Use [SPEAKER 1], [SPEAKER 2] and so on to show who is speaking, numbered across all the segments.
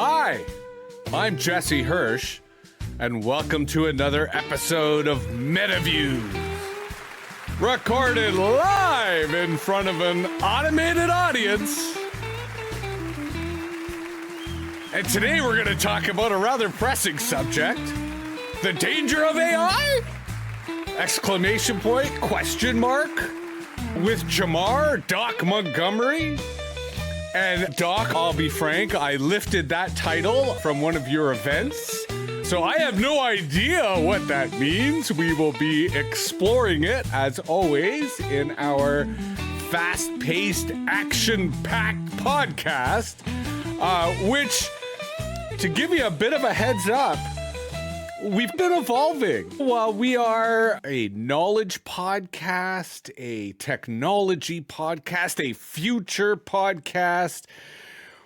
[SPEAKER 1] Hi, I'm Jesse Hirsh, and welcome to another episode of Metaviews, recorded live in front of an automated audience. And today we're going to talk about a rather pressing subject, the danger of AI? Exclamation point, question mark, with Jamar Doc Montgomery. And Doc, I'll be frank, I lifted that title from one of your events, so I have no idea what that means. We will be exploring it, as always, in our fast-paced, action-packed podcast, which, to give you a bit of a heads up, we've been evolving. While we are a knowledge podcast, a technology podcast, a future podcast,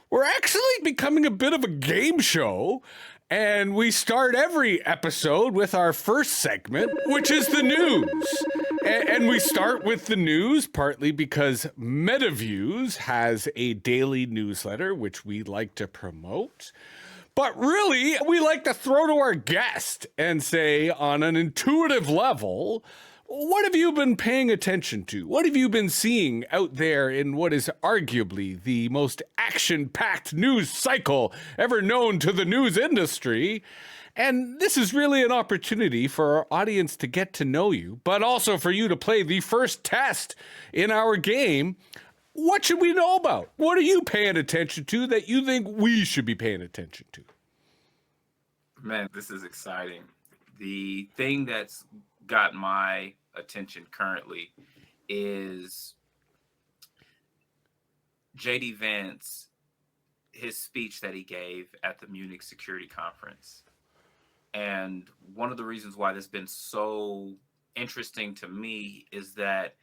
[SPEAKER 1] we're actually becoming a bit of a game show. And we start every episode with our first segment, which is the news. And we start with the news partly because Metaviews has a daily newsletter, which we like to promote. But really, we like to throw to our guest and say, on an intuitive level, what have you been paying attention to? What have you been seeing out there in what is arguably the most action-packed news cycle ever known to the news industry? And this is really an opportunity for our audience to get to know you, but also for you to play the first test in our game. What should we know about? What are you paying attention to that you think we should be paying attention to?
[SPEAKER 2] Man, this is exciting. The thing that's got my attention currently is J.D. Vance, his speech that he gave at the Munich Security Conference. And one of the reasons why this has been so interesting to me is that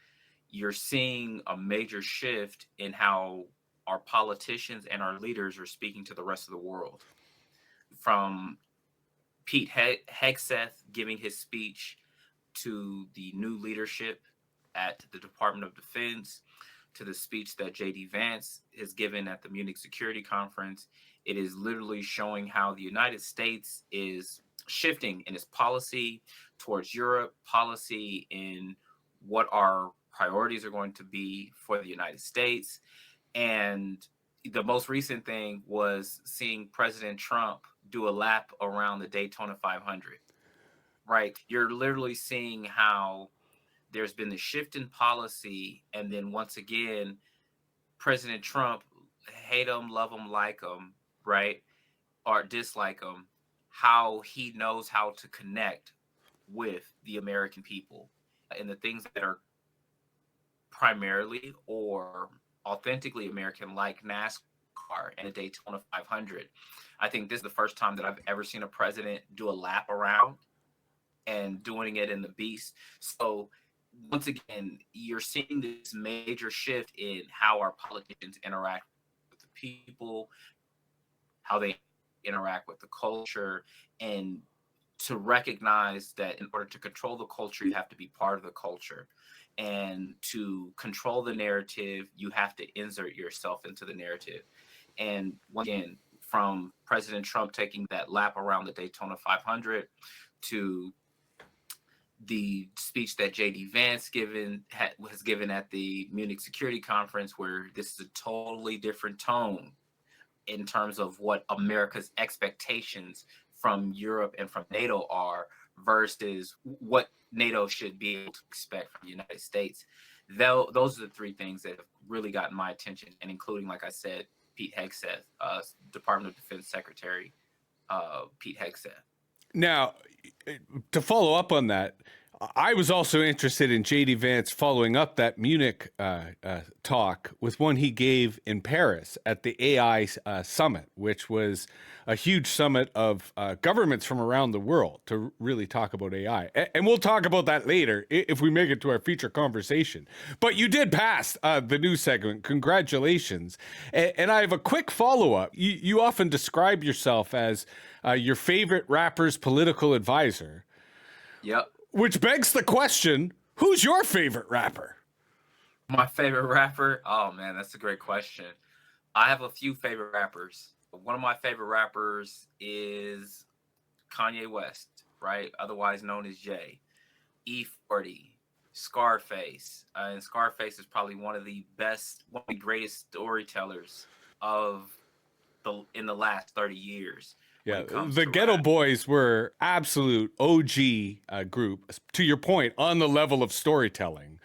[SPEAKER 2] you're seeing a major shift in how our politicians and our leaders are speaking to the rest of the world. From Pete Hegseth giving his speech to the new leadership at the Department of Defense, to the speech that J.D. Vance has given at the Munich Security Conference, it is literally showing how the United States is shifting in its policy towards Europe, policy in what our priorities are going to be for the United States. And the most recent thing was seeing President Trump do a lap around the Daytona 500, right? You're literally seeing how there's been the shift in policy. And then once again, President Trump, hate him, love him, like him, right? Or dislike him, how he knows how to connect with the American people and the things that are primarily or authentically American, like NASCAR and the Daytona 500. I think this is the first time that I've ever seen a president do a lap around and doing it in the beast. So once again, you're seeing this major shift in how our politicians interact with the people, how they interact with the culture, and to recognize that in order to control the culture, you have to be part of the culture. And to control the narrative, you have to insert yourself into the narrative. And once again, from President Trump taking that lap around the Daytona 500 to the speech that J.D. Vance has given at the Munich Security Conference, where this is a totally different tone in terms of what America's expectations from Europe and from NATO are versus what NATO should be able to expect from the United States. Those are the three things that have really gotten my attention, and including, like I said, Pete Hegseth, Department of Defense Secretary Pete Hegseth.
[SPEAKER 1] Now, to follow up on that, I was also interested in J.D. Vance following up that Munich talk with one he gave in Paris at the AI summit, which was a huge summit of governments from around the world to really talk about AI. And we'll talk about that later if we make it to our feature conversation. But you did pass the news segment. Congratulations. And I have a quick follow-up. You often describe yourself as your favorite rapper's political advisor.
[SPEAKER 2] Yep.
[SPEAKER 1] Which begs the question, who's your favorite rapper?
[SPEAKER 2] My favorite rapper? Oh, man, that's a great question. I have a few favorite rappers. One of my favorite rappers is Kanye West, right? Otherwise known as Jay. E40, Scarface. And Scarface is probably one of the greatest storytellers of in the last 30 years when
[SPEAKER 1] Yeah,
[SPEAKER 2] it comes
[SPEAKER 1] the
[SPEAKER 2] to
[SPEAKER 1] Ghetto
[SPEAKER 2] rap.
[SPEAKER 1] Boys were absolute OG group, to your point, on the level of storytelling,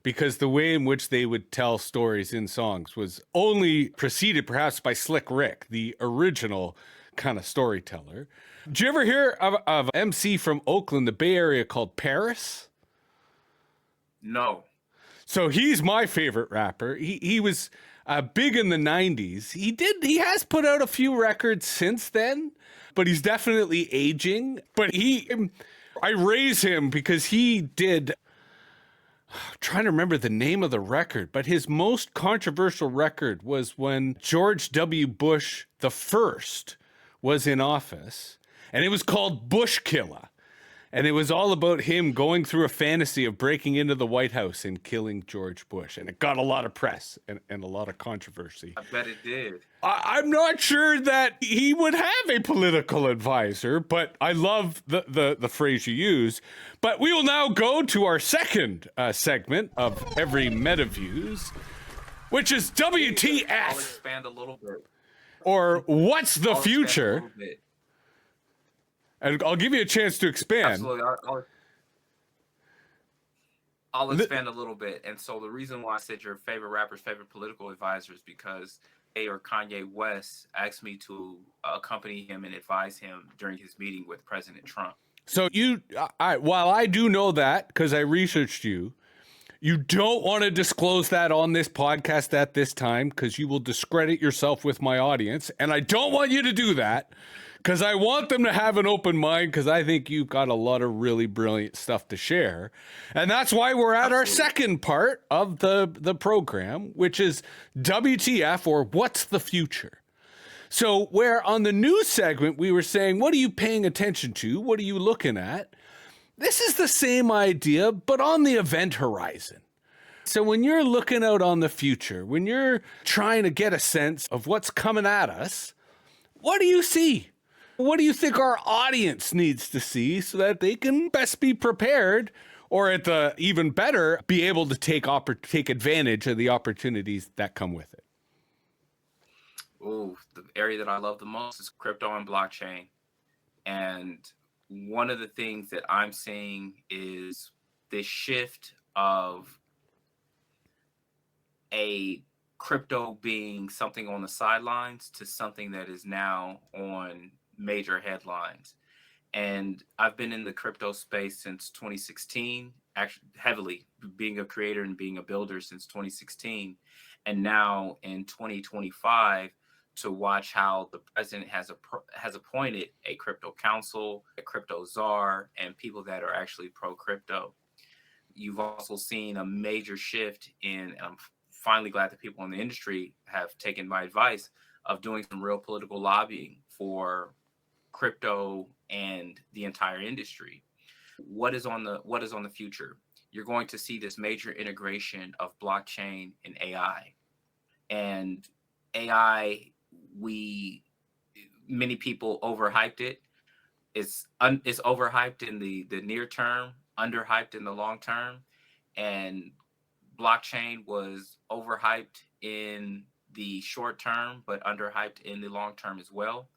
[SPEAKER 1] because the way in which they would tell stories in songs was only preceded perhaps by Slick Rick, the original kind of storyteller. Did you ever hear of MC from Oakland, the Bay Area, called Paris?
[SPEAKER 2] No.
[SPEAKER 1] So he's my favorite rapper. He was big in the 90s. He has put out a few records since then, but he's definitely aging. But I raise him because he did, I'm trying to remember the name of the record, but his most controversial record was when George W. Bush the first was in office, and it was called Bush Killer. And it was all about him going through a fantasy of breaking into the White House and killing George Bush. And it got a lot of press and a lot of controversy.
[SPEAKER 2] I bet it did.
[SPEAKER 1] I'm not sure that he would have a political advisor, but I love the phrase you use. But we will now go to our second segment of every Metaviews, which is WTF.
[SPEAKER 2] I'll expand a little bit.
[SPEAKER 1] Or what's the future?
[SPEAKER 2] A little bit.
[SPEAKER 1] And I'll give you a chance to expand.
[SPEAKER 2] Absolutely. I'll expand a little bit. And so the reason why I said your favorite rapper's favorite political advisor is because Kanye West asked me to accompany him and advise him during his meeting with President Trump.
[SPEAKER 1] So while I do know that because I researched you don't want to disclose that on this podcast at this time because you will discredit yourself with my audience. And I don't want you to do that. Because I want them to have an open mind because I think you've got a lot of really brilliant stuff to share. And that's why we're at our second part of the program, which is WTF, or What's the Future? So where on the news segment, we were saying, what are you paying attention to? What are you looking at? This is the same idea, but on the event horizon. So when you're looking out on the future, when you're trying to get a sense of what's coming at us, what do you see? What do you think our audience needs to see so that they can best be prepared, or at the even better, be able to take advantage of the opportunities that come with it?
[SPEAKER 2] Oh, the area that I love the most is crypto and blockchain. And one of the things that I'm seeing is this shift of a crypto being something on the sidelines to something that is now on major headlines. And I've been in the crypto space since 2016, actually heavily being a creator and being a builder since 2016. And now in 2025, to watch how the president has appointed a crypto council, a crypto czar, and people that are actually pro crypto. You've also seen a major shift in, and I'm finally glad that people in the industry have taken my advice of doing some real political lobbying for crypto and the entire industry. What is on the future? You're going to see this major integration of blockchain and AI. And AI, many people overhyped it. It's overhyped in the near term, underhyped in the long term, and blockchain was overhyped in the short term, but underhyped in the long term as well.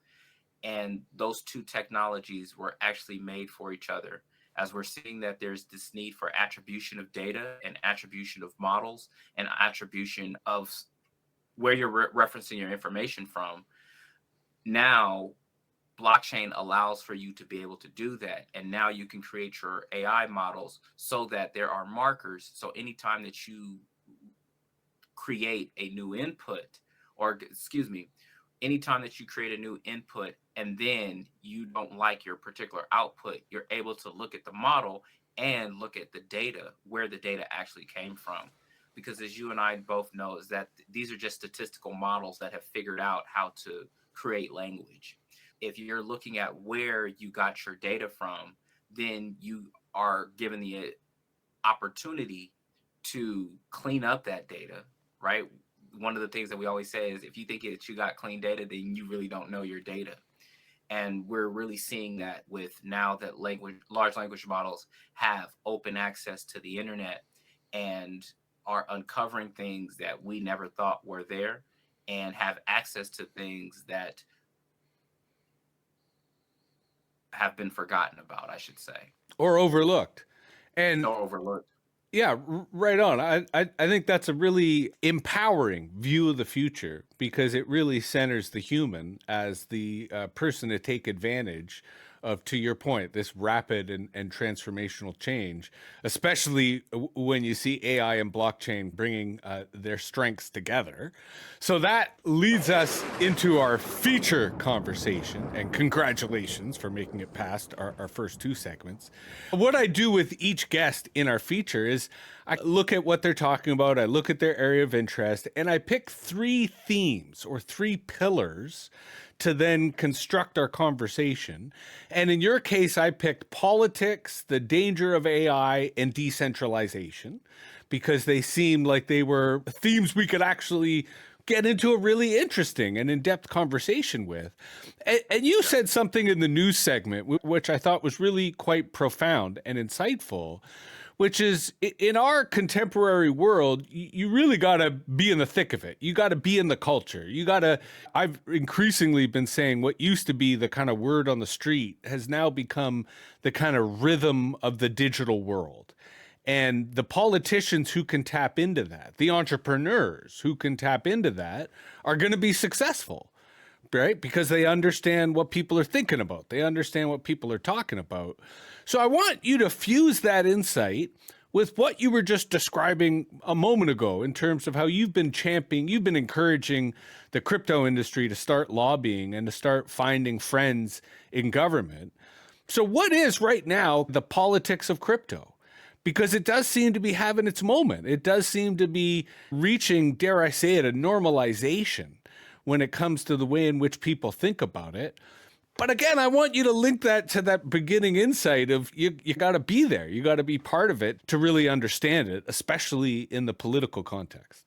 [SPEAKER 2] And those two technologies were actually made for each other. As we're seeing that there's this need for attribution of data and attribution of models and attribution of where you're referencing your information from. Now, blockchain allows for you to be able to do that. And now you can create your AI models so that there are markers. So anytime that you create a new input, anytime that you create a new input and then you don't like your particular output, you're able to look at the model and look at the data, where the data actually came from. Because as you and I both know, is that these are just statistical models that have figured out how to create language. If you're looking at where you got your data from, then you are given the opportunity to clean up that data, right? one of the things that we always say is if you think that you got clean data, then you really don't know your data. And we're really seeing that with now that large language models have open access to the internet and are uncovering things that we never thought were there and have access to things that have been forgotten about, I should say.
[SPEAKER 1] Or overlooked. And
[SPEAKER 2] or overlooked.
[SPEAKER 1] Yeah, right on. I think that's a really empowering view of the future because it really centers the human as the person to take advantage of, to your point, this rapid and transformational change, especially when you see AI and blockchain bringing their strengths together. So that leads us into our feature conversation, and congratulations for making it past our first two segments. What I do with each guest in our feature is I look at what they're talking about, I look at their area of interest, and I pick 3 themes or 3 pillars to then construct our conversation. And in your case, I picked politics, the danger of AI, and decentralization, because they seemed like they were themes we could actually get into a really interesting and in-depth conversation with. And you said something in the news segment, which I thought was really quite profound and insightful, which is in our contemporary world, you really got to be in the thick of it. You got to be in the culture. I've increasingly been saying what used to be the kind of word on the street has now become the kind of rhythm of the digital world. And the politicians who can tap into that, the entrepreneurs who can tap into that are going to be successful, right? Because they understand what people are thinking about. They understand what people are talking about. So I want you to fuse that insight with what you were just describing a moment ago in terms of how you've been encouraging the crypto industry to start lobbying and to start finding friends in government. So what is right now the politics of crypto? Because it does seem to be having its moment. It does seem to be reaching, dare I say it, a normalization when it comes to the way in which people think about it. But again, I want you to link that to that beginning insight of you got to be there. You got to be part of it to really understand it, especially in the political context.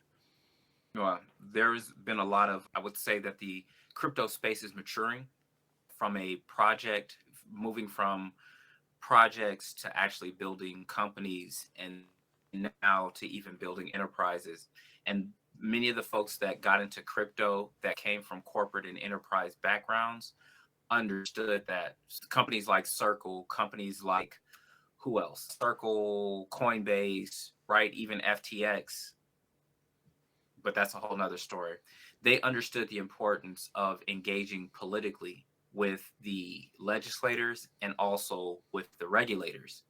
[SPEAKER 2] Well, there's been a lot of, I would say that the crypto space is maturing from a project, moving from projects to actually building companies and now to even building enterprises. And many of the folks that got into crypto that came from corporate and enterprise backgrounds understood that companies like Circle, companies like who else? Circle, Coinbase, right? Even FTX, but that's a whole nother story. They understood the importance of engaging politically with the legislators and also with the regulators.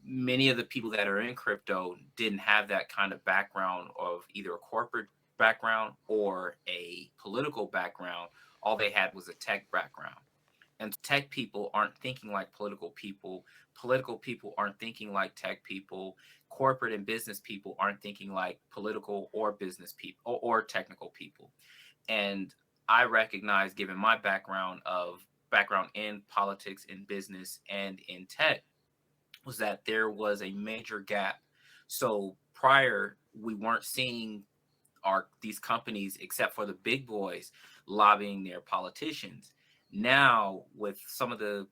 [SPEAKER 2] Many of the people that are in crypto didn't have that kind of background of either a corporate background or a political background. All they had was a tech background. And tech people aren't thinking like political people. Political people aren't thinking like tech people. Corporate and business people aren't thinking like political or business people or technical people. And I recognize, given my background in politics, in business, and in tech, was that there was a major gap. So prior, we weren't seeing these companies, except for the big boys, lobbying their politicians. Now, with some of the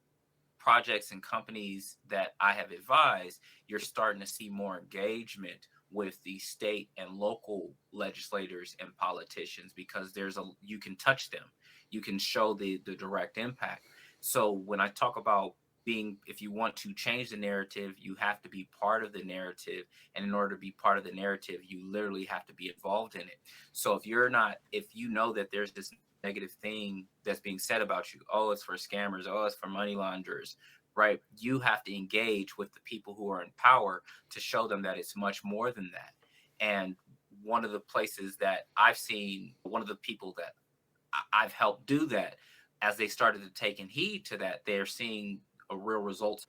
[SPEAKER 2] projects and companies that I have advised, you're starting to see more engagement with the state and local legislators and politicians because you can touch them, you can show the direct impact. So when I talk about if you want to change the narrative, you have to be part of the narrative. And in order to be part of the narrative, you literally have to be involved in it. So if you know that there's this negative thing that's being said about you, oh, it's for scammers, oh, it's for money launderers, right? You have to engage with the people who are in power to show them that it's much more than that. And one of the places that I've seen, one of the people that I've helped do that, as they started to take heed to that, they're seeing real results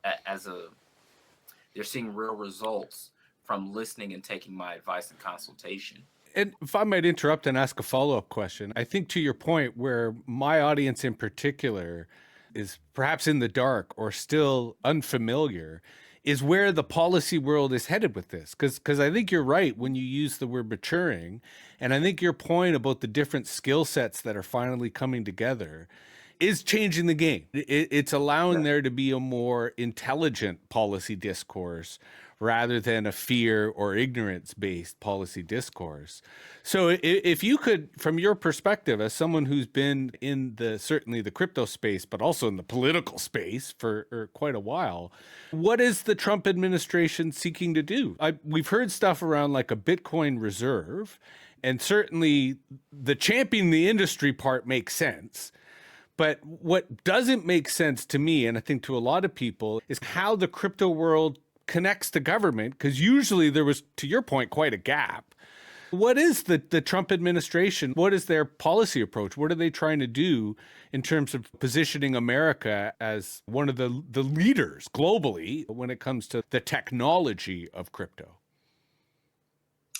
[SPEAKER 2] they're seeing real results from listening and taking my advice and consultation.
[SPEAKER 1] And if I might interrupt and ask a follow-up question, I think to your point where my audience in particular is perhaps in the dark or still unfamiliar is where the policy world is headed with this. Because I think you're right when you use the word maturing. And I think your point about the different skill sets that are finally coming together is changing the game. It's allowing there to be a more intelligent policy discourse rather than a fear or ignorance based policy discourse. So if you could, from your perspective, as someone who's been in the certainly the crypto space, but also in the political space for quite a while, what is the Trump administration seeking to do? We've heard stuff around like a Bitcoin reserve, and certainly the champion the industry part makes sense. But what doesn't make sense to me, and I think to a lot of people, is how the crypto world connects to government, because usually there was, to your point, quite a gap. What is the Trump administration? What is their policy approach? What are they trying to do in terms of positioning America as one of the leaders globally when it comes to the technology of crypto?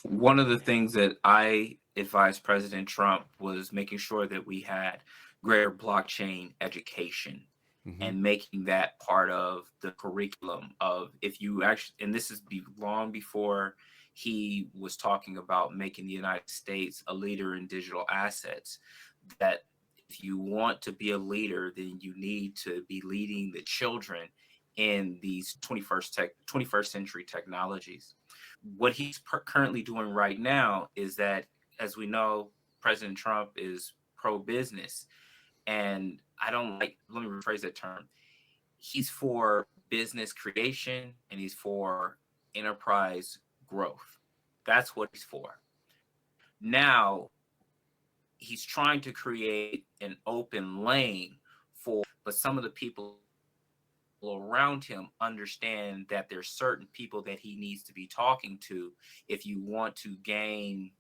[SPEAKER 2] One of the things that I advised President Trump was making sure that we had greater blockchain education and making that part of the curriculum of, if you actually, and this is long before he was talking about making the United States a leader in digital assets, that if you want to be a leader, then you need to be leading the children in these 21st century technologies. What he's currently doing right now is that, as we know, President Trump is pro-business. And I don't like, let me rephrase that term. He's for business creation and he's for enterprise growth. That's what he's for. Now, he's trying to create an open lane but some of the people around him understand that there's certain people that he needs to be talking to if you want to gain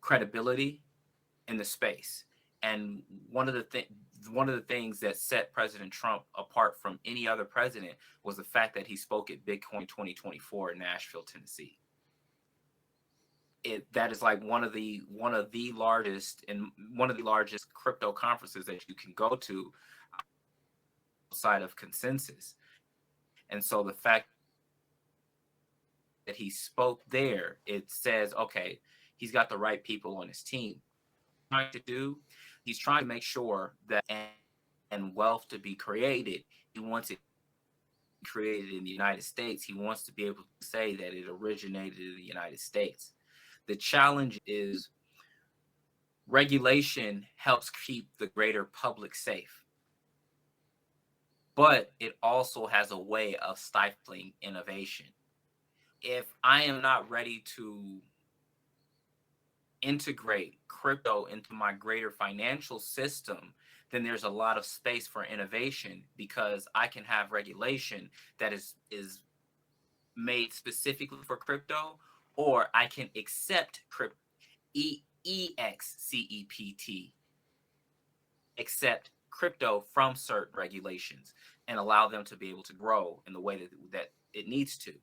[SPEAKER 2] credibility in the space. And one of the things that set President Trump apart from any other president was the fact that he spoke at Bitcoin 2024 in Nashville, Tennessee. That is like one of the largest crypto conferences that you can go to outside of consensus. And so the fact that he spoke there, it says, okay, he's got the right people on his team. He's trying to make sure that and wealth to be created, he wants it created in the United States. He wants to be able to say that it originated in the United States. The challenge is regulation helps keep the greater public safe, but it also has a way of stifling innovation. If I am not ready to integrate crypto into my greater financial system, then there's a lot of space for innovation, because I can have regulation that is made specifically for crypto, or I can accept EXCEPT, accept crypto from certain regulations and allow them to be able to grow in the way that it needs to.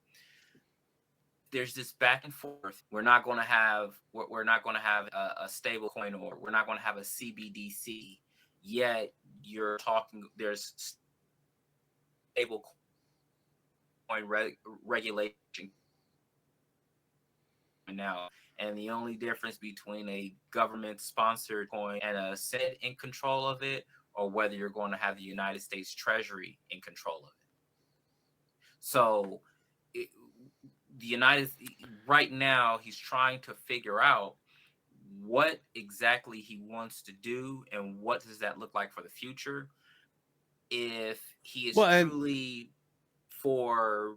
[SPEAKER 2] There's this back and forth. We're not going to have a stable coin, or we're not going to have a CBDC. Yet you're talking, there's stable coin regulation now. And the only difference between a government-sponsored coin and a Senate in control of it, or whether you're going to have the United States Treasury in control of it. So right now, he's trying to figure out what exactly he wants to do and what does that look like for the future. If he is truly for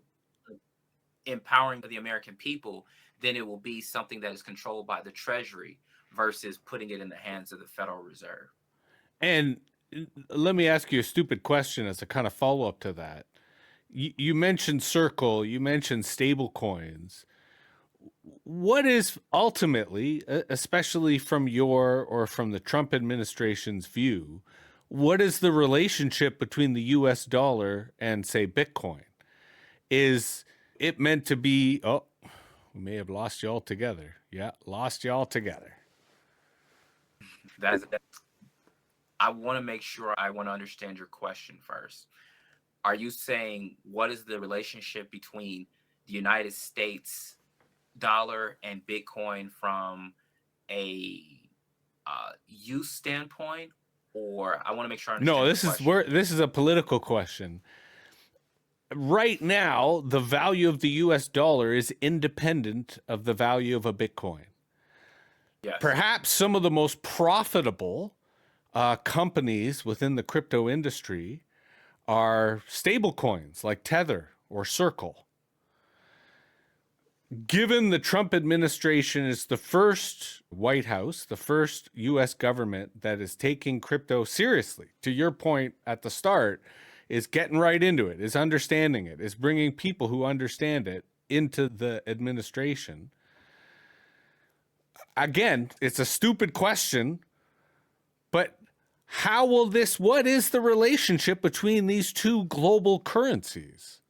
[SPEAKER 2] empowering the American people, then it will be something that is controlled by the Treasury versus putting it in the hands of the Federal Reserve.
[SPEAKER 1] And let me ask you a stupid question as a kind of follow-up to that. You mentioned Circle, you mentioned stable coins. What is ultimately, especially from your or from the Trump administration's view, what is the relationship between the US dollar and, say, Bitcoin? Is it meant to be, oh, we may have lost you all together. Yeah, lost you all together.
[SPEAKER 2] I want to make sure I want to understand your question first. Are you saying what is the relationship between the United States dollar and Bitcoin from a use standpoint? Or I want to make sure I
[SPEAKER 1] No,
[SPEAKER 2] understand the question.
[SPEAKER 1] this is a political question. Right now, the value of the US dollar is independent of the value of a Bitcoin.
[SPEAKER 2] Yes.
[SPEAKER 1] Perhaps some of the most profitable companies within the crypto industry are stable coins like Tether or Circle. Given the Trump administration is the first White House, the first US government that is taking crypto seriously, to your point at the start, is getting right into it, is understanding it, is bringing people who understand it into the administration. Again, it's a stupid question, but what is the relationship between these two global currencies?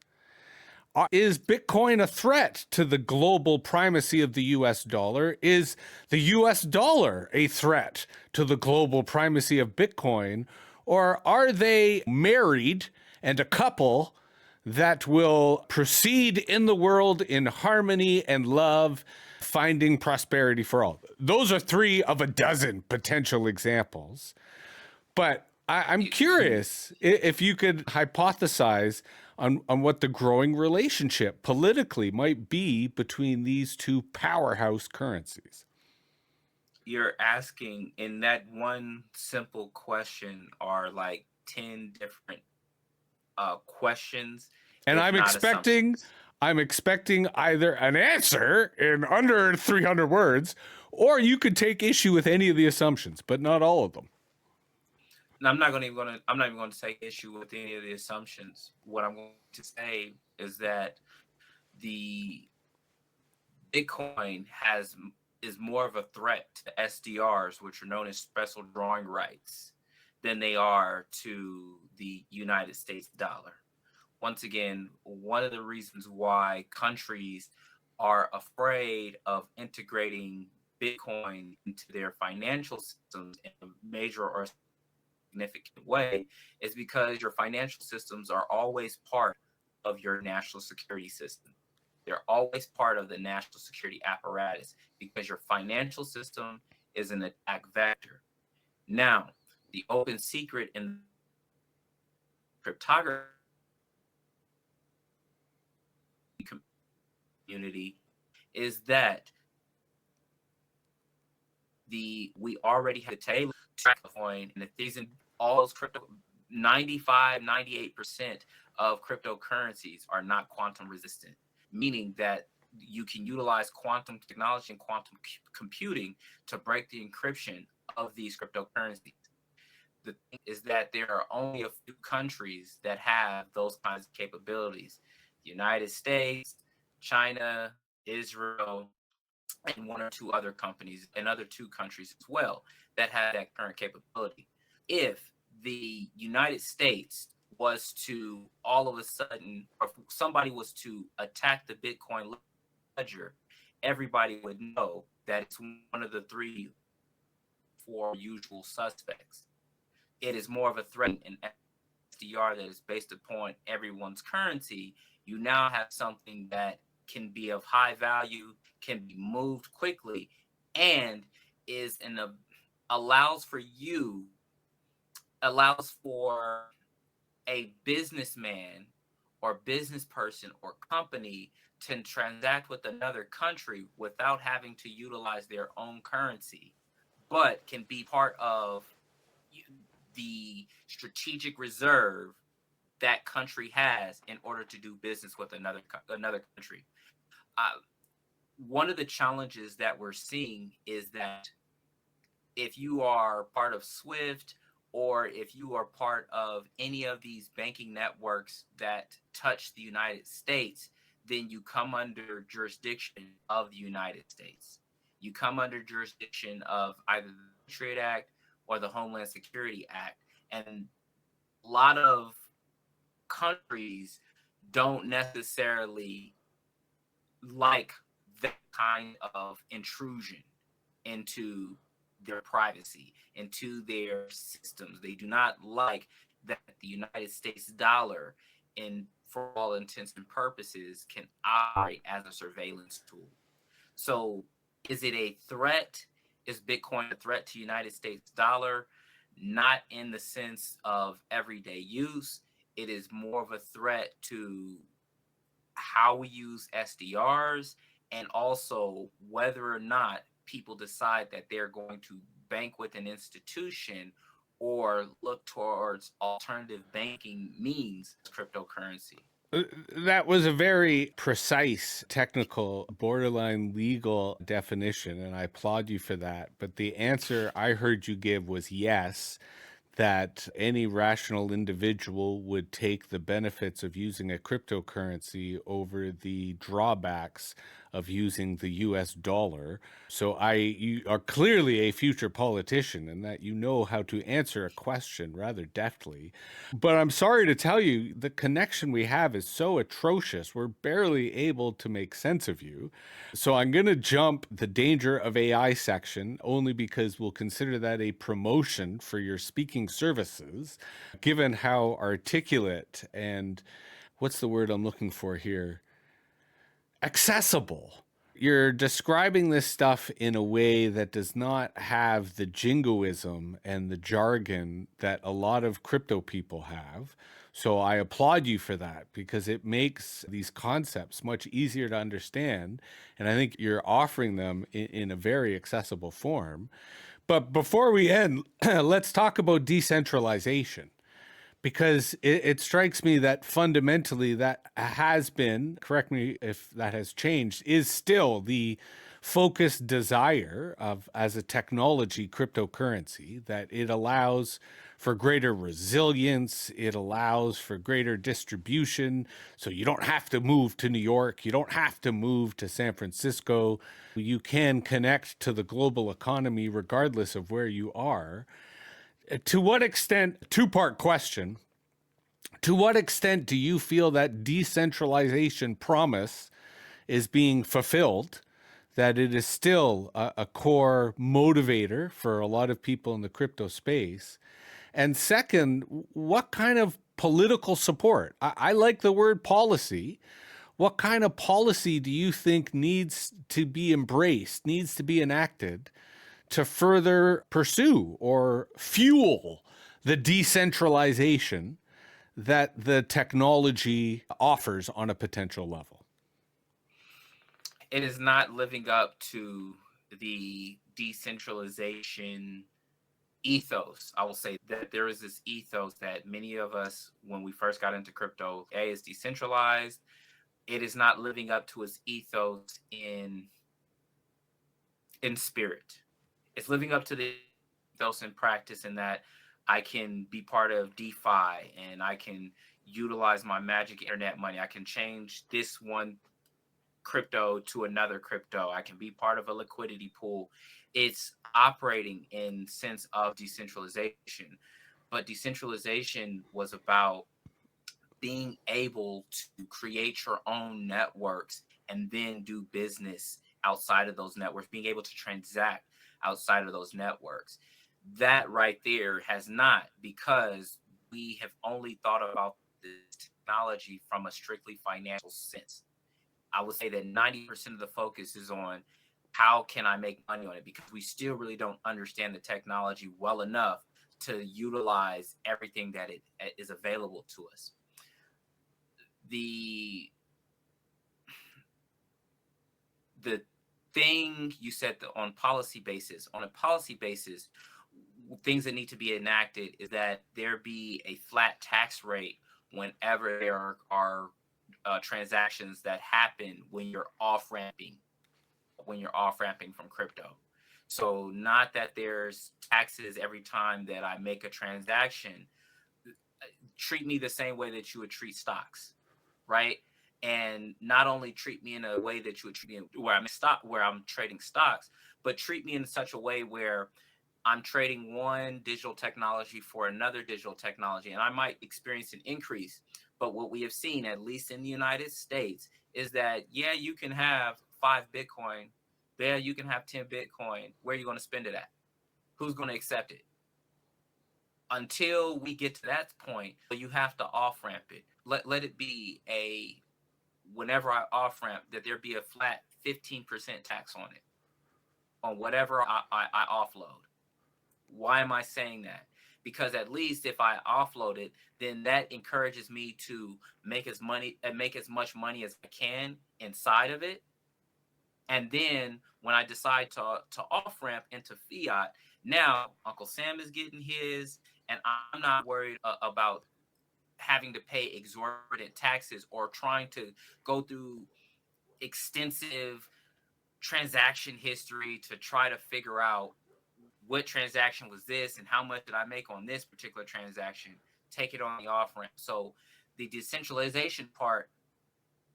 [SPEAKER 1] Is Bitcoin a threat to the global primacy of the US dollar? Is the US dollar a threat to the global primacy of Bitcoin? Or are they married and a couple that will proceed in the world in harmony and love, finding prosperity for all? Those are 3 of a dozen potential examples. But I'm curious if you could hypothesize on what the growing relationship politically might be between these two powerhouse currencies.
[SPEAKER 2] You're asking in that one simple question are like 10 different questions,
[SPEAKER 1] And
[SPEAKER 2] if not assumptions.
[SPEAKER 1] I'm expecting either an answer in under 300 words, or you could take issue with any of the assumptions, but not all of them.
[SPEAKER 2] And I'm not even going to take issue with any of the assumptions. What I'm going to say is that the Bitcoin is more of a threat to SDRs, which are known as special drawing rights, than they are to the United States dollar. Once again, one of the reasons why countries are afraid of integrating Bitcoin into their financial systems in a major or significant way is because your financial systems are always part of your national security system. They're always part of the national security apparatus because your financial system is an attack vector. Now, the open secret in cryptography community is that we already have the table track coin, and the reason all those crypto 98% of cryptocurrencies are not quantum resistant, meaning that you can utilize quantum technology and quantum computing to break the encryption of these cryptocurrencies. The thing is that there are only a few countries that have those kinds of capabilities: the United States, China, Israel, and 1 or 2 other companies and other 2 countries as well that have that current capability. If the United States was to all of a sudden, or if somebody was to attack the Bitcoin ledger, everybody would know that it's one of the 3, 4 usual suspects. It is more of a threat in SDR that is based upon everyone's currency. You now have something that can be of high value, can be moved quickly, and is allows for a businessman or business person or company to transact with another country without having to utilize their own currency, but can be part of the strategic reserve that country has in order to do business with another country. One of the challenges that we're seeing is that if you are part of SWIFT, or if you are part of any of these banking networks that touch the United States, then you come under jurisdiction of the United States. You come under jurisdiction of either the Patriot Act or the Homeland Security Act. And a lot of countries don't necessarily like that kind of intrusion into their privacy, into their systems. They do not like that the United States dollar in for all intents and purposes can operate as a surveillance tool. So is it a threat? Is Bitcoin a threat to United States dollar? Not in the sense of everyday use. It is more of a threat to how we use SDRs, and also whether or not people decide that they're going to bank with an institution or look towards alternative banking means, cryptocurrency.
[SPEAKER 1] That was a very precise, technical, borderline legal definition, and I applaud you for that. But the answer I heard you give was yes, that any rational individual would take the benefits of using a cryptocurrency over the drawbacks of using the US dollar. So you are clearly a future politician and that you know how to answer a question rather deftly. But I'm sorry to tell you, the connection we have is so atrocious, we're barely able to make sense of you. So I'm going to jump the danger of AI section only because we'll consider that a promotion for your speaking services, given how articulate and what's the word I'm looking for here? Accessible. You're describing this stuff in a way that does not have the jingoism and the jargon that a lot of crypto people have. So I applaud you for that because it makes these concepts much easier to understand. And I think you're offering them in a very accessible form. But before we end, let's talk about decentralization because it strikes me that fundamentally that has been, correct me if that has changed, is still the focused desire of, as a technology, cryptocurrency, that it allows for greater resilience, it allows for greater distribution. So you don't have to move to New York, you don't have to move to San Francisco. You can connect to the global economy regardless of where you are. To what extent, two-part question, to what extent do you feel that decentralization promise is being fulfilled, that it is still a core motivator for a lot of people in the crypto space? And second, what kind of political support? I like the word policy. What kind of policy do you think needs to be embraced, needs to be enacted to further pursue or fuel the decentralization that the technology offers on a potential level?
[SPEAKER 2] It is not living up to the decentralization ethos. I will say that there is this ethos that many of us, when we first got into crypto, is decentralized. It is not living up to its ethos in spirit. It's living up to the ethos in practice, in that I can be part of DeFi and I can utilize my magic internet money. I can change this one crypto to another crypto. I can be part of a liquidity pool. It's operating in sense of decentralization, but decentralization was about being able to create your own networks and then do business outside of those networks, being able to transact outside of those networks. That right there has not, because we have only thought about this technology from a strictly financial sense. I would say that 90% of the focus is on how can I make money on it, because we still really don't understand the technology well enough to utilize everything that it is available to us. The thing you said on a policy basis, things that need to be enacted is that there be a flat tax rate whenever there are transactions that happen when you're off ramping from crypto. So not that there's taxes every time that I make a transaction. Treat me the same way that you would treat stocks, right? And not only treat me in a way that you would treat me where I'm trading stocks, but treat me in such a way where I'm trading one digital technology for another digital technology, and I might experience an increase. But what we have seen, at least in the United States, is that, yeah, you can have 5 Bitcoin. Yeah, you can have 10 Bitcoin. Where are you going to spend it at? Who's going to accept it? until we get to that point, you have to off ramp it. Let it be whenever I off ramp, that there be a flat 15% tax on it, on whatever I offload. Why am I saying that? Because at least if I offload it, then that encourages me to make as much money as I can inside of it. And then when I decide to off ramp into fiat, now Uncle Sam is getting his, and I'm not worried about having to pay exorbitant taxes or trying to go through extensive transaction history to try to figure out what transaction was this and how much did I make on this particular transaction, take it on the off ramp. So the decentralization part,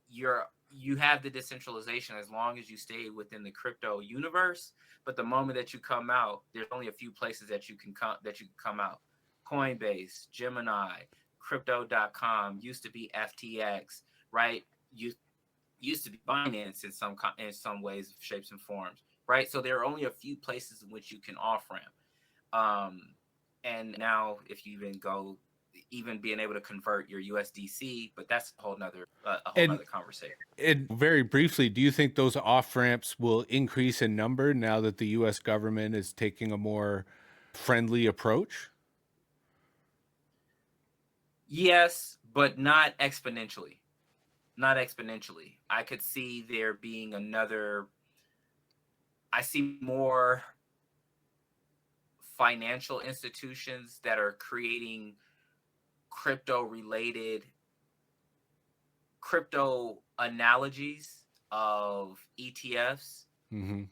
[SPEAKER 2] you have the decentralization as long as you stay within the crypto universe. But the moment that you come out, there's only a few places that you can come out. Coinbase, Gemini, crypto.com, used to be FTX, right? Used to be Binance in some ways, shapes, and forms, right? So there are only a few places in which you can off ramp. And now if you even being able to convert your USDC, but that's a whole nother conversation.
[SPEAKER 1] And very briefly, do you think those off ramps will increase in number now that the U.S. government is taking a more friendly approach?
[SPEAKER 2] Yes, but not exponentially. Not exponentially. I could see there being I see more financial institutions that are creating crypto analogies of ETFs,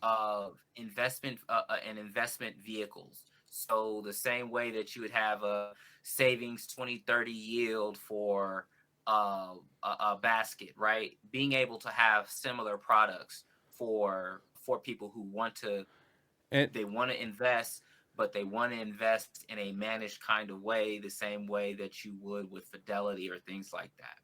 [SPEAKER 2] of investment and investment vehicles. So the same way that you would have a savings 20-30 yield for a basket, right? Being able to have similar products for people who want to invest, but they want to invest in a managed kind of way, the same way that you would with Fidelity or things like that.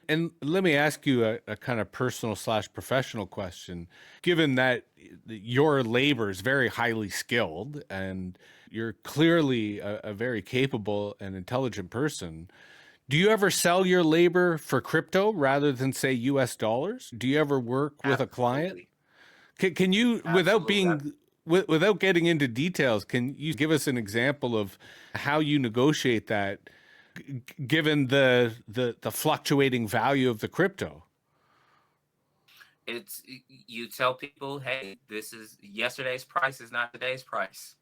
[SPEAKER 1] And let me ask you a kind of personal / professional question. Given that your labor is very highly skilled and you're clearly a very capable and intelligent person, do you ever sell your labor for crypto rather than, say, US dollars? Do you ever work with a client? Can you, without getting into details, can you give us an example of how you negotiate that, given the fluctuating value of the crypto?
[SPEAKER 2] You tell people, hey, this is yesterday's price is not today's price.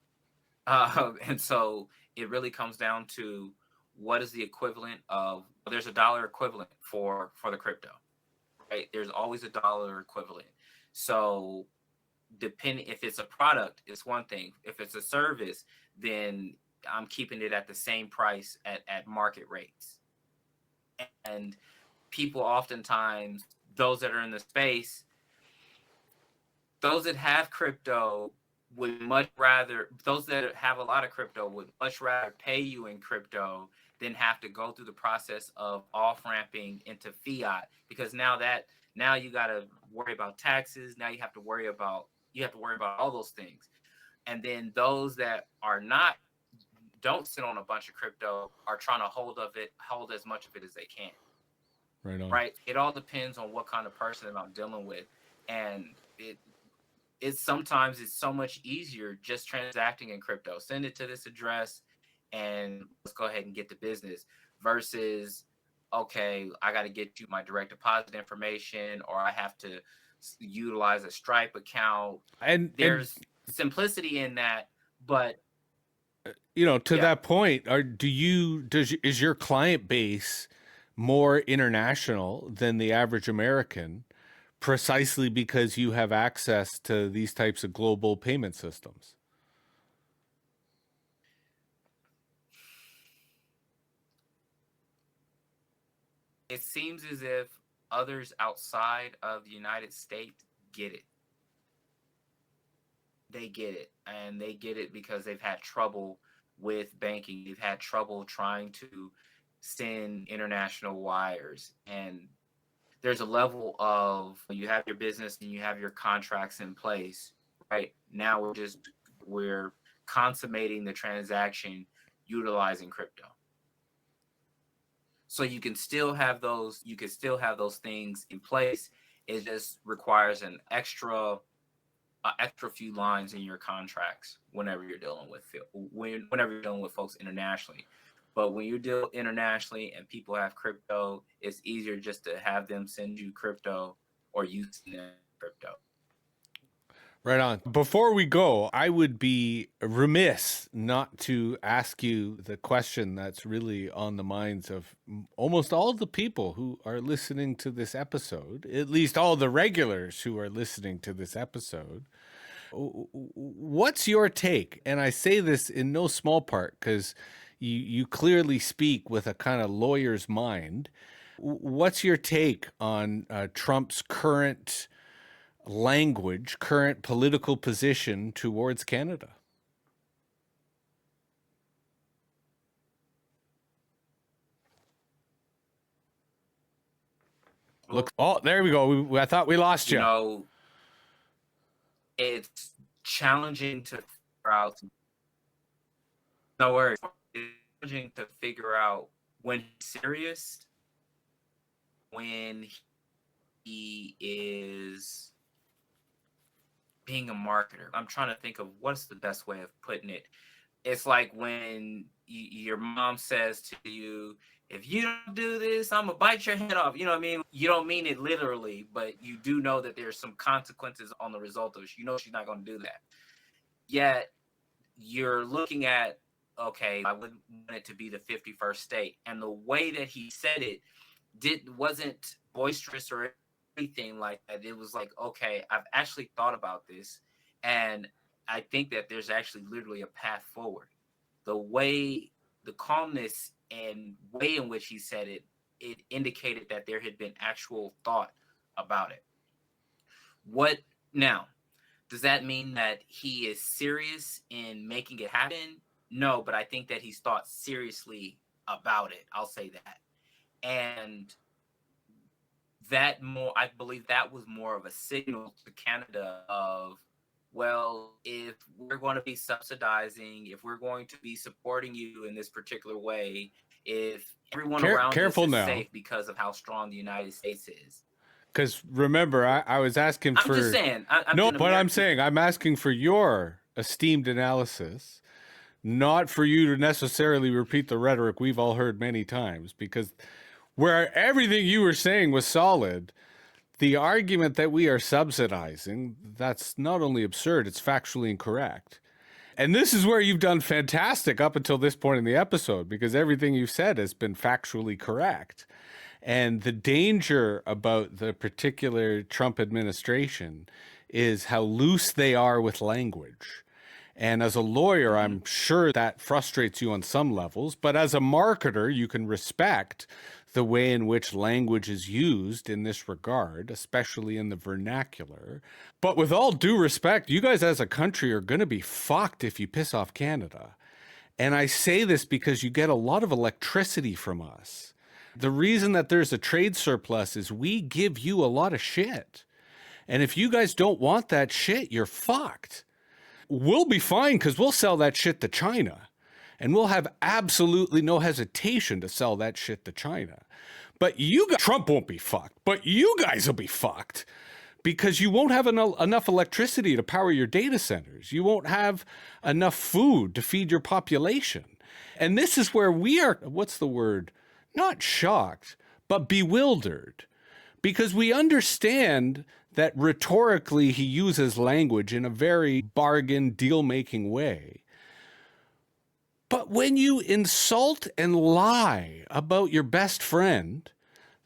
[SPEAKER 2] And so it really comes down to what is the equivalent of, there's a dollar equivalent for the crypto, right? There's always a dollar equivalent. So depending, if it's a product, it's one thing. If it's a service, then I'm keeping it at the same price at market rates. And people oftentimes, those that are in the space, those that have crypto would much rather, those that have a lot of crypto would much rather pay you in crypto than have to go through the process of off ramping into fiat, because now you got to worry about taxes. Now you have to worry about all those things. And then those that don't sit on a bunch of crypto are trying to hold as much of it as they can.
[SPEAKER 1] Right on.
[SPEAKER 2] Right. It all depends on what kind of person that I'm dealing with. And sometimes it's so much easier just transacting in crypto. Send it to this address and let's go ahead and get the business, versus, okay, I got to get you my direct deposit information, or I have to utilize a Stripe account. And there's simplicity in that, but
[SPEAKER 1] to that point, is your client base more international than the average American, precisely because you have access to these types of global payment systems?
[SPEAKER 2] It seems as if others outside of the United States get it. They get it, and they get it because they've had trouble with banking. They've had trouble trying to send international wires. And there's a level of, you have your business and you have your contracts in place, right? Now we're consummating the transaction. utilizing crypto. So you can still have those things in place. It just requires an extra few lines in your contracts whenever you're dealing with folks internationally. But when you deal internationally and people have crypto, it's easier just to have them send you crypto or you send them crypto.
[SPEAKER 1] Right on. Before we go, I would be remiss not to ask you the question that's really on the minds of almost all the people who are listening to this episode, at least all the regulars who are listening to this episode. What's your take? And I say this in no small part because you clearly speak with a kind of lawyer's mind. What's your take on Trump's current language, current political position towards Canada? Look, oh, there we go. I thought we lost you.
[SPEAKER 2] You know, it's challenging to figure out. No worries. It's challenging to figure out when he's serious, when he is being a marketer. I'm trying to think of what's the best way of putting it. It's like when your mom says to you, if you don't do this, I'm gonna bite your head off. You know what I mean? You don't mean it literally, but you do know that there's some consequences on the result of it. You know she's not gonna do that. Yet you're looking at, okay, I wouldn't want it to be the 51st state. And the way that he said it wasn't boisterous or anything like that. It was like, okay, I've actually thought about this, and I think that there's actually literally a path forward. The calmness and way in which he said it, it indicated that there had been actual thought about it. What now? Does that mean that he is serious in making it happen? No, but I think that he's thought seriously about it. I'll say that. And I believe that was more of a signal to Canada of, well, if we're going to be subsidizing, if we're going to be supporting you in this particular way, if everyone around us is safe because of how strong the United States is.
[SPEAKER 1] Because remember, I was asking for...
[SPEAKER 2] I'm just saying.
[SPEAKER 1] I'm asking for your esteemed analysis, not for you to necessarily repeat the rhetoric we've all heard many times, because where everything you were saying was solid, the argument that we are subsidizing, that's not only absurd, it's factually incorrect. And this is where you've done fantastic up until this point in the episode, because everything you've said has been factually correct. And the danger about the particular Trump administration is how loose they are with language. And as a lawyer, I'm sure that frustrates you on some levels, but as a marketer, you can respect the way in which language is used in this regard, especially in the vernacular. But with all due respect, you guys as a country are going to be fucked if you piss off Canada. And I say this because you get a lot of electricity from us. The reason that there's a trade surplus is we give you a lot of shit. And if you guys don't want that shit, you're fucked. We'll be fine because we'll sell that shit to China. And we'll have absolutely no hesitation to sell that shit to China. But Trump won't be fucked. But you guys will be fucked because you won't have enough electricity to power your data centers. You won't have enough food to feed your population. And this is where we are, what's the word? Not shocked, but bewildered. Because we understand that rhetorically he uses language in a very bargain, deal-making way. But when you insult and lie about your best friend,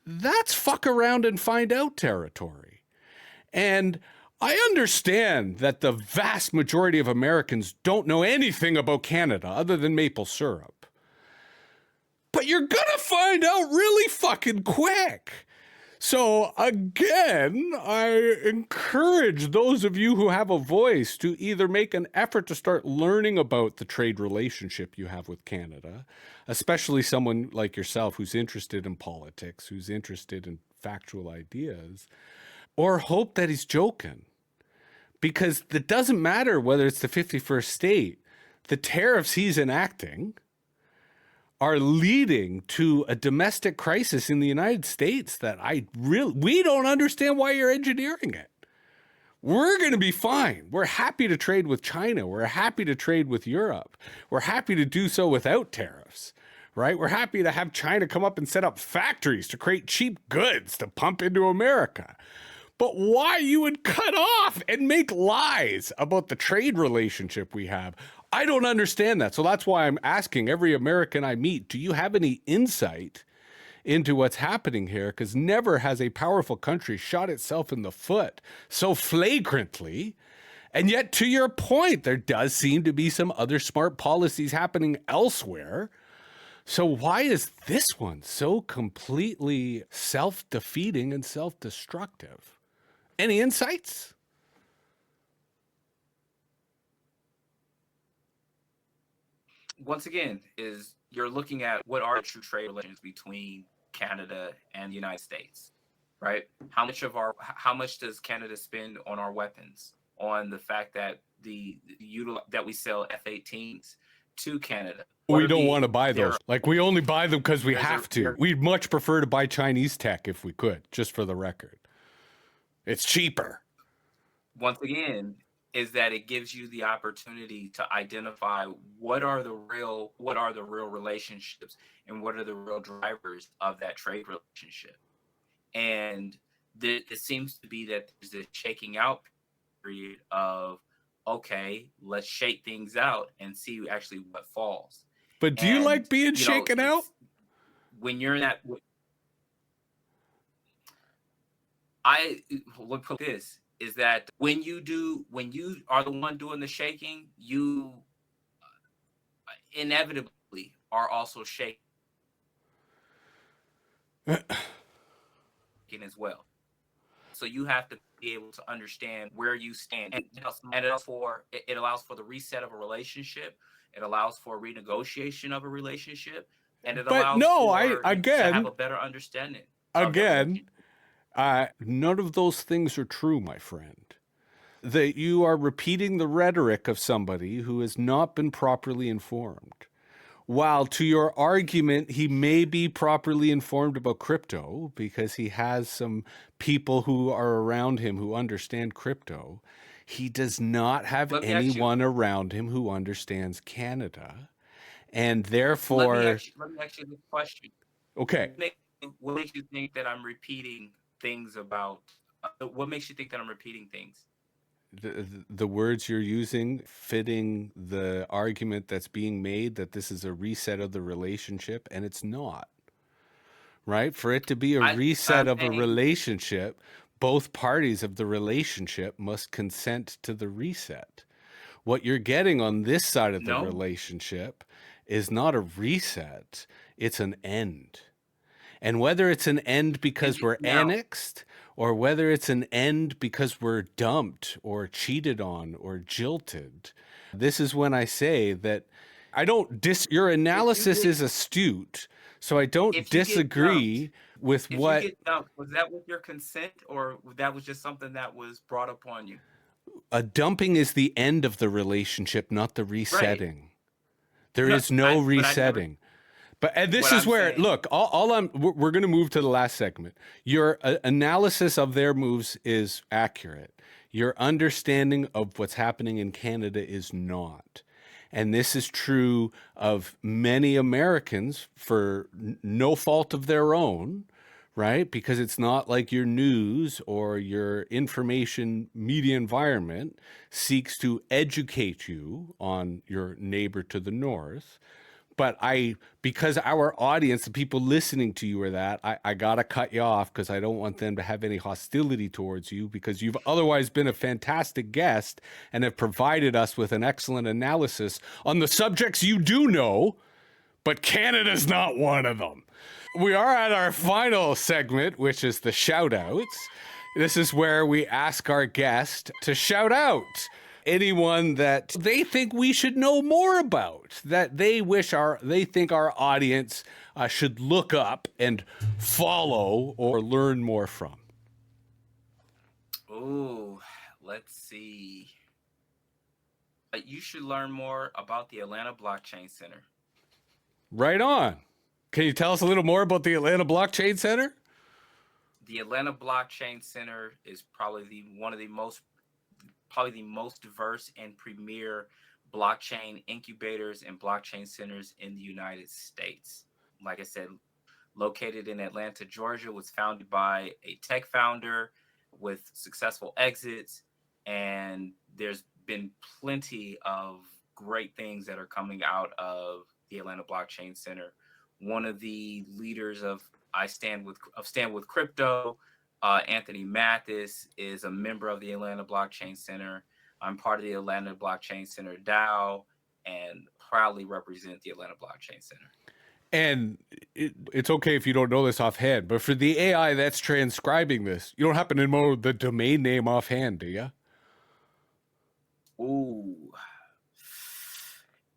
[SPEAKER 1] that's fuck around and find out territory. And I understand that the vast majority of Americans don't know anything about Canada other than maple syrup. But you're gonna find out really fucking quick. So again, I encourage those of you who have a voice to either make an effort to start learning about the trade relationship you have with Canada, especially someone like yourself who's interested in politics, who's interested in factual ideas, or hope that he's joking. Because it doesn't matter whether it's the 51st state, the tariffs he's enacting are leading to a domestic crisis in the United States that we don't understand why you're engineering it. We're going to be fine. We're happy to trade with China. We're happy to trade with Europe. We're happy to do so without tariffs, right? We're happy to have China come up and set up factories to create cheap goods to pump into America. But why you would cut off and make lies about the trade relationship we have, I don't understand that. So that's why I'm asking every American I meet, do you have any insight into what's happening here? Because never has a powerful country shot itself in the foot so flagrantly. And yet, to your point, there does seem to be some other smart policies happening elsewhere. So why is this one so completely self-defeating and self-destructive? Any insights?
[SPEAKER 2] Once again, is you're looking at what are true trade relations between Canada and the United States, right? How much does Canada spend on our weapons? On the fact that that we sell F-18s to Canada.
[SPEAKER 1] We don't want to buy those. Like, we only buy them because we have to. We'd much prefer to buy Chinese tech if we could, just for the record. It's cheaper.
[SPEAKER 2] Once again, is that it gives you the opportunity to identify what are the real relationships and what are the real drivers of that trade relationship. And it seems to be that there's this shaking out period of, okay, let's shake things out and see actually what falls.
[SPEAKER 1] But do you like being shaken out?
[SPEAKER 2] When you're in that, would put this is that when you are the one doing the shaking, you inevitably are also shaking as well. So you have to be able to understand where you stand, and it allows for the reset of a relationship. It allows for renegotiation of a relationship, and it allows to have a better understanding.
[SPEAKER 1] Again, none of those things are true, my friend. That you are repeating the rhetoric of somebody who has not been properly informed. While to your argument, he may be properly informed about crypto because he has some people who are around him who understand crypto, he does not have anyone around him who understands Canada. And therefore...
[SPEAKER 2] Let me ask you this question.
[SPEAKER 1] Okay.
[SPEAKER 2] What makes you think that I'm repeating things about... what makes you think that I'm repeating things?
[SPEAKER 1] The words you're using fitting the argument that's being made that this is a reset of the relationship, and it's not. Right? For it to be a reset of a relationship, both parties of the relationship must consent to the reset. What you're getting on this side of the relationship is not a reset, it's an end. And whether it's an end because we're annexed, or whether it's an end because we're dumped or cheated on or jilted, this is when I say that I don't your analysis is astute, so I don't disagree with what...
[SPEAKER 2] you get dumped, was that with your consent, or that was just something that was brought upon you?
[SPEAKER 1] A dumping is the end of the relationship, not the resetting. Right. There is no resetting. And this is where, look, we're going to move to the last segment. Your analysis of their moves is accurate. Your understanding of what's happening in Canada is not. And this is true of many Americans for no fault of their own, right? Because it's not like your news or your information media environment seeks to educate you on your neighbor to the north. But because our audience, the people listening to you are that, I got to cut you off because I don't want them to have any hostility towards you, because you've otherwise been a fantastic guest and have provided us with an excellent analysis on the subjects you do know, but Canada's not one of them. We are at our final segment, which is the shout outs. This is where we ask our guest to shout out anyone that they think we should know more about, that they think our audience should look up and follow or learn more from.
[SPEAKER 2] Oh, let's see. You should learn more about the Atlanta Blockchain Center.
[SPEAKER 1] Right on. Can you tell us a little more about the Atlanta Blockchain Center?
[SPEAKER 2] The Atlanta Blockchain Center is probably the most diverse and premier blockchain incubators and blockchain centers in the United States. Like I said, located in Atlanta, Georgia, was founded by a tech founder with successful exits, and there's been plenty of great things that are coming out of the Atlanta Blockchain Center. One of the leaders of Stand with Crypto, Anthony Mathis, is a member of the Atlanta Blockchain Center. I'm part of the Atlanta Blockchain Center DAO and proudly represent the Atlanta Blockchain Center.
[SPEAKER 1] And it's okay if you don't know this offhand, but for the AI that's transcribing this, you don't happen to know the domain name offhand, do you?
[SPEAKER 2] Ooh.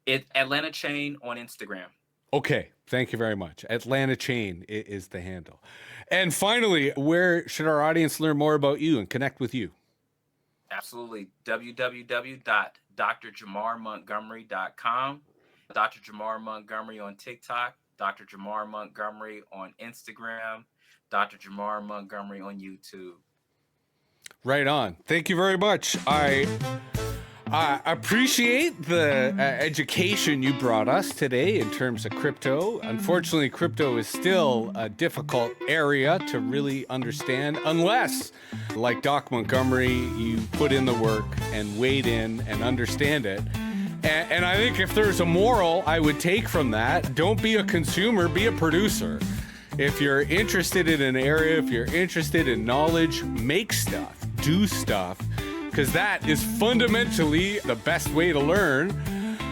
[SPEAKER 2] It's Atlanta Chain on Instagram.
[SPEAKER 1] Okay, thank you very much. Atlanta Chain is the handle. And finally, where should our audience learn more about you and connect with you?
[SPEAKER 2] Absolutely. www.drjamarmontgomery.com. Dr. Jamar Montgomery on TikTok. Dr. Jamar Montgomery on Instagram. Dr. Jamar Montgomery on YouTube.
[SPEAKER 1] Right on. Thank you very much. I appreciate the education you brought us today in terms of crypto. Unfortunately, crypto is still a difficult area to really understand unless, like Doc Montgomery, you put in the work and wade in and understand it. And I think if there's a moral I would take from that, don't be a consumer, be a producer. If you're interested in an area, if you're interested in knowledge, make stuff, do stuff, because that is fundamentally the best way to learn.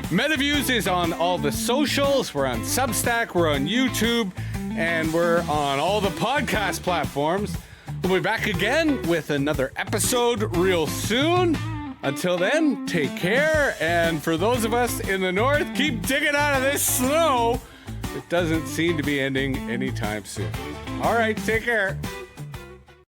[SPEAKER 1] Metaviews is on all the socials. We're on Substack, we're on YouTube, and we're on all the podcast platforms. We'll be back again with another episode real soon. Until then, take care. And for those of us in the north, keep digging out of this snow. It doesn't seem to be ending anytime soon. All right, take care.